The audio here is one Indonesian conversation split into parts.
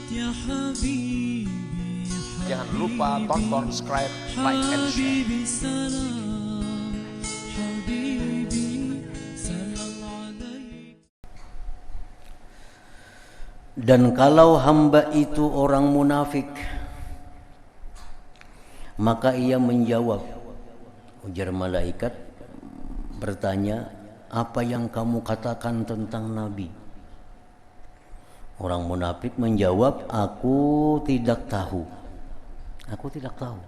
يا حبيبي Jangan lupa tonton, subscribe, like, and share. حبيبي سلام حبيبي سلام عليك. Dan kalau hamba itu orang munafik, maka ia menjawab. Ujar malaikat bertanya, apa yang kamu katakan tentang Nabi? Orang munafik menjawab, aku tidak tahu. Aku tidak tahu.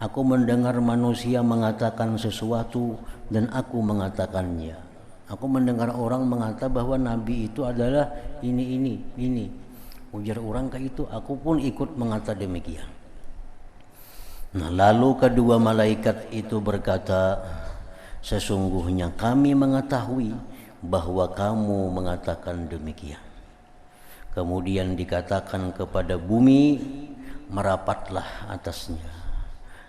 Aku mendengar manusia mengatakan sesuatu dan aku mengatakannya. Aku mendengar orang mengatakan bahwa Nabi itu adalah ini. Ujar orang kayak itu, aku pun ikut mengata demikian. Nah, lalu kedua malaikat itu berkata, sesungguhnya kami mengetahui bahwa kamu mengatakan demikian. Kemudian dikatakan kepada bumi, merapatlah atasnya.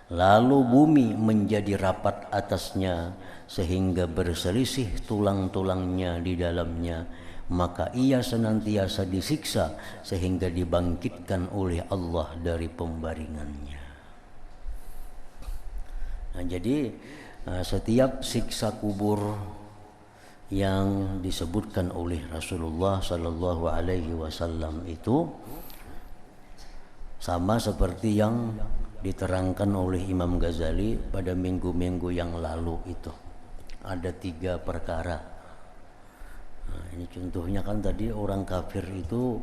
Lalu bumi menjadi rapat atasnya sehingga berselisih tulang-tulangnya di dalamnya. Maka ia senantiasa disiksa sehingga dibangkitkan oleh Allah dari pembaringannya. Nah, jadi setiap siksa kubur yang disebutkan oleh Rasulullah Sallallahu Alaihi Wasallam itu sama seperti yang diterangkan oleh Imam Ghazali pada minggu-minggu yang lalu itu. Ada 3 perkara. Nah, ini contohnya kan tadi orang kafir itu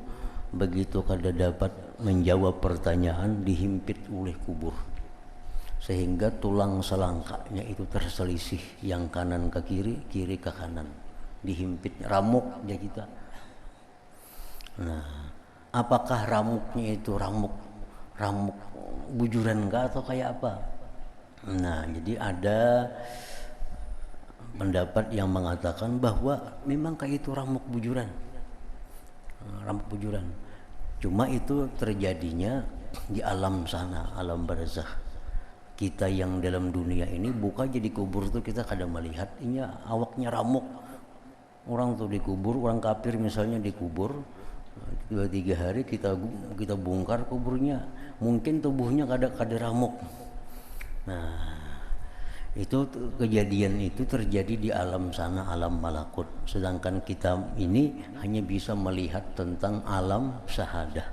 begitu kada dapat menjawab pertanyaan dihimpit oleh kubur. Sehingga tulang selangkanya itu terselisih, yang kanan ke kiri, kiri ke kanan, dihimpit, ramuk dia kita. Nah, apakah ramuknya itu ramuk bujuran enggak atau kayak apa? Nah, jadi ada pendapat yang mengatakan bahwa memang kayak itu ramuk bujuran. Cuma itu terjadinya di alam sana, alam barzakh. Kita yang dalam dunia ini buka jadi kubur tuh kita kadang melihat ini awaknya ramuk. Orang tuh dikubur, orang kafir misalnya dikubur 2-3 hari kita bongkar kuburnya, mungkin tubuhnya kada ramuk. Nah, itu kejadian itu terjadi di alam sana, alam malakut. Sedangkan kita ini hanya bisa melihat tentang alam syahadah.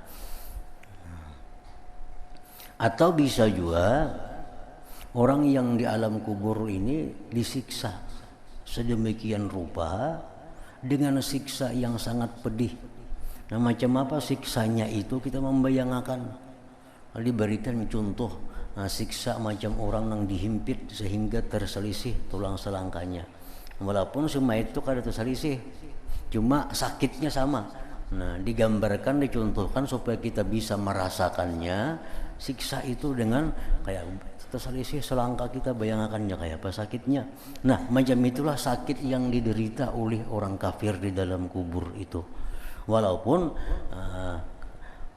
Atau bisa juga orang yang di alam kubur ini disiksa sedemikian rupa dengan siksa yang sangat pedih. Nah, macam apa siksanya itu kita membayangkan. Diberikan contoh, siksa macam orang yang dihimpit sehingga terselisih tulang selangkanya. Walaupun semua itu kada terselisih, cuma sakitnya sama. Nah, digambarkan, dicontohkan supaya kita bisa merasakannya siksa itu dengan kayak terselisih selangkah, kita bayangkannya kayak apa sakitnya. Nah, macam itulah sakit yang diderita oleh orang kafir di dalam kubur itu. Walaupun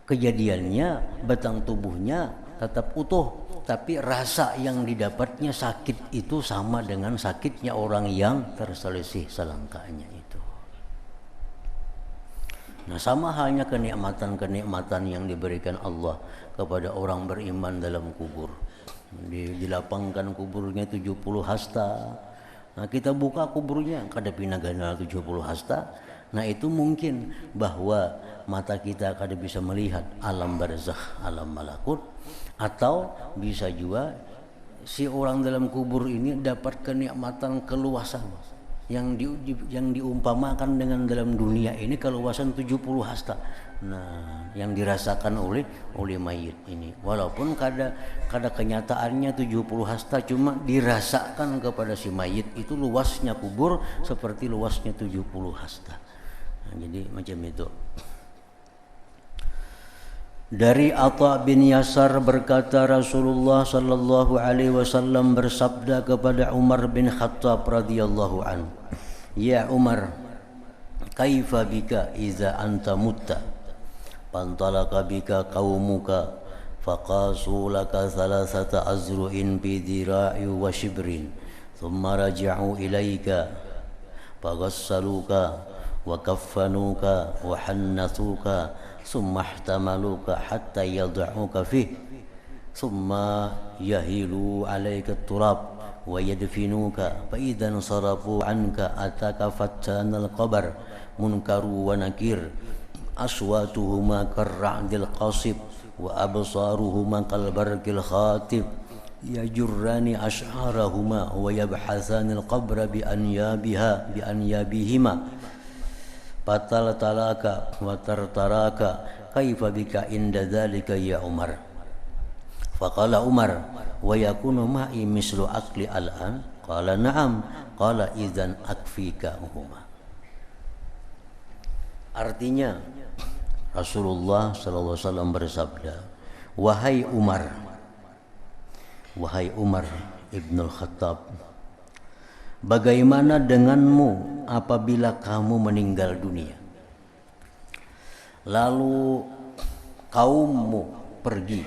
kejadiannya batang tubuhnya tetap utuh, tapi rasa yang didapatnya sakit itu sama dengan sakitnya orang yang terselisih selangkahnya itu. Nah, sama halnya kenikmatan-kenikmatan yang diberikan Allah kepada orang beriman dalam kubur. Dilapangkan kuburnya 70 hasta. Nah, kita buka kuburnya kada pinagana 70 hasta. Nah, itu mungkin bahwa mata kita kada bisa melihat alam barzakh, alam malakut, atau bisa juga si orang dalam kubur ini dapat kenikmatan keluasan yang diumpamakan dengan dalam dunia ini keluasan 70 hasta. Nah, yang dirasakan oleh mayit ini, walaupun kada kenyataannya 70 hasta, cuma dirasakan kepada si mayit itu luasnya kubur seperti luasnya 70 hasta. Nah, jadi macam itu. Dari Atha bin Yasar berkata, Rasulullah sallallahu alaihi wasallam bersabda kepada Umar bin Khattab radhiyallahu anhu, "Ya Umar, kaifa bika iza anta mutta? Pantalaka bika qaumuka faqasu laka thalathata azru'in bi dhira'i wa shibrin thumma raja'u ilaika faghassaluka wa kaffanuka wa hannathuka summa ihtamaluka hatta yad'uka fih summa yahilu 'alaika turab wa yadfinuka fa idzan sarafu 'anka ataka fattanal qabr munkaru wa nakir aswatuhuma karra'dil qasib wa absaruhuma kalbarqil khatib yajurrani ash'arahuma wa yabhasanil qabra bi anyabihima patal talaka wa tartaraka kaifa bika inda dzalika ya Umar. Faqala Umar wa yakunu ma'i mislu akli al-an qala na'am qala idzan akfika huma. Artinya Rasulullah sallallahu alaihi wasallam bersabda, wahai Umar Ibn al-Khattab, bagaimana denganmu apabila kamu meninggal dunia, lalu kaummu pergi,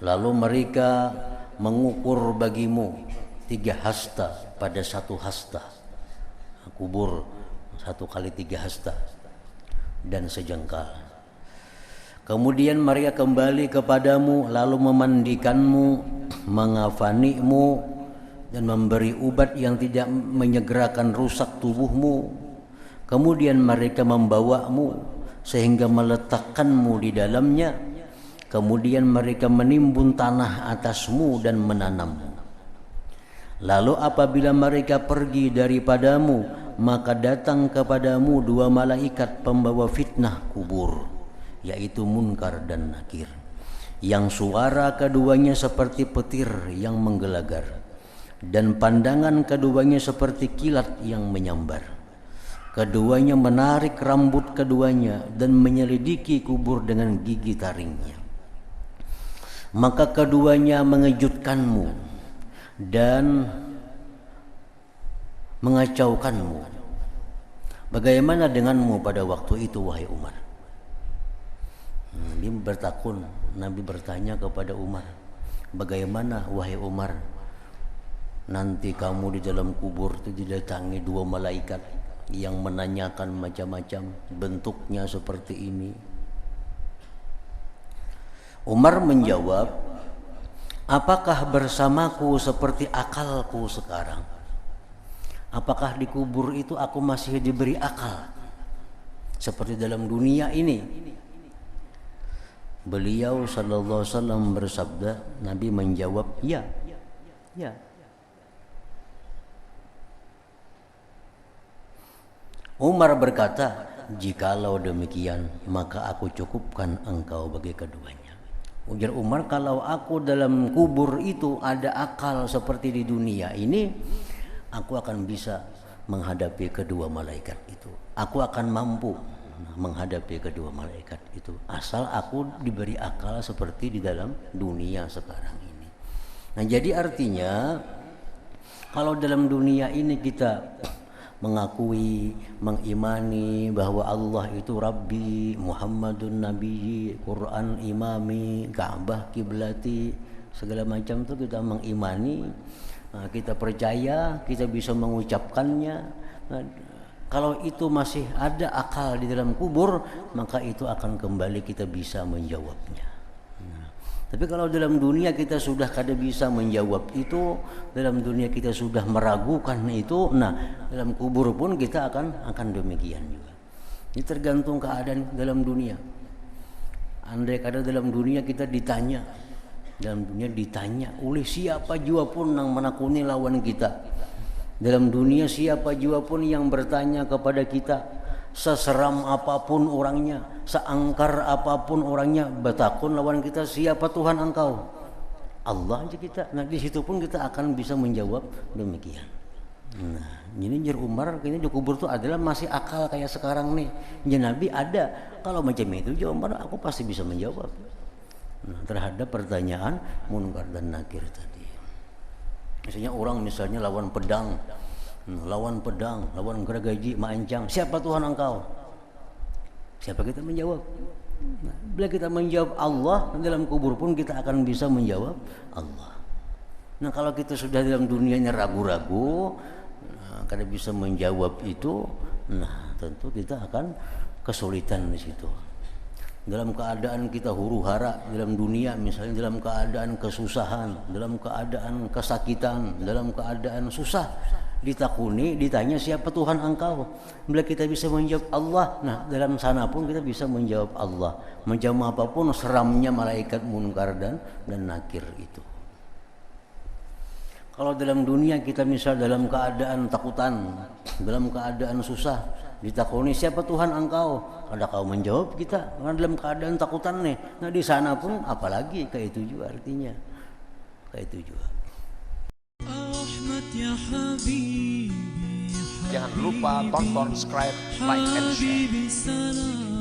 lalu mereka mengukur bagimu 3 hasta pada 1 hasta, kubur 1 kali 3 hasta dan sejengkal. Kemudian mereka kembali kepadamu lalu memandikanmu, mengafanimu dan memberi obat yang tidak menyegerakan rusak tubuhmu. Kemudian mereka membawamu sehingga meletakkanmu di dalamnya. Kemudian mereka menimbun tanah atasmu dan menanammu. Lalu apabila mereka pergi daripadamu, maka datang kepadamu 2 malaikat pembawa fitnah kubur, yaitu Munkar dan Nakir, yang suara keduanya seperti petir yang menggelagar dan pandangan keduanya seperti kilat yang menyambar. Keduanya menarik rambut keduanya dan menyelidiki kubur dengan gigi taringnya. Maka keduanya mengejutkanmu dan mengacaukanmu. Bagaimana denganmu pada waktu itu, wahai Umar? Nabi bertanya kepada Umar, bagaimana wahai Umar, nanti kamu di dalam kubur itu didatangi 2 malaikat yang menanyakan macam-macam, bentuknya seperti ini. Umar menjawab, apakah bersamaku seperti akalku sekarang? Apakah di kubur itu aku masih diberi akal seperti dalam dunia ini? Beliau sallallahu alaihi wasallam bersabda, Nabi menjawab, ya. Umar berkata, jikalau demikian maka aku cukupkan engkau bagi keduanya. Ujar Umar, kalau aku dalam kubur itu ada akal seperti di dunia ini, aku akan bisa menghadapi kedua malaikat itu. Aku akan mampu menghadapi kedua malaikat itu, asal aku diberi akal seperti di dalam dunia sekarang ini. Nah, jadi artinya kalau dalam dunia ini kita mengakui, mengimani bahwa Allah itu Rabbi, Muhammadun Nabi, Quran imami, Ka'bah kiblati, segala macam itu kita mengimani, kita percaya, kita bisa mengucapkannya. Kalau itu masih ada akal di dalam kubur, maka itu akan kembali kita bisa menjawabnya. Tapi kalau dalam dunia kita sudah kada bisa menjawab itu, dalam dunia kita sudah meragukan itu, nah dalam kubur pun kita akan demikian juga. Ini tergantung keadaan dalam dunia. Andai kata dalam dunia kita ditanya, oleh siapa jua pun yang menakuni lawan kita. Dalam dunia siapa jua pun yang bertanya kepada kita, seseram apapun orangnya, seangkar apapun orangnya, bertakun lawan kita, siapa Tuhan engkau? Allah aja kita. Nah di situ pun kita akan bisa menjawab demikian. Nah ini Jer Umar ini di kubur itu adalah masih akal kayak sekarang nih. Ya Nabi ada. Kalau macam itu Jer Umar aku pasti bisa menjawab. Nah, terhadap pertanyaan Munkar dan Nakir tadi. Misalnya orang lawan pedang, lawan gergaji, mancang. Siapa Tuhan engkau? Siapa kita menjawab? Nah, bila kita menjawab Allah, dalam kubur pun kita akan bisa menjawab Allah. Nah kalau kita sudah dalam dunianya ragu-ragu, karena bisa menjawab itu, nah tentu kita akan kesulitan di situ. dalam keadaan kita huru-hara dalam dunia, misalnya dalam keadaan kesusahan, dalam keadaan kesakitan, dalam keadaan susah, ditakuni, ditanya siapa Tuhan engkau, bila kita bisa menjawab Allah, nah dalam sana pun kita bisa menjawab Allah. Macam apapun seramnya malaikat munkar dan nakir itu. Kalau dalam dunia kita misal dalam keadaan takutan, dalam keadaan susah, ditakuni siapa Tuhan engkau, ada kau menjawab kita karena dalam keadaan takutan nih. Nah di sana pun apalagi kayak itu juga artinya, kayak itu juga. أحمد يا حبيبي Jangan lupa tonton, subscribe, like, and share. حبيبي سلام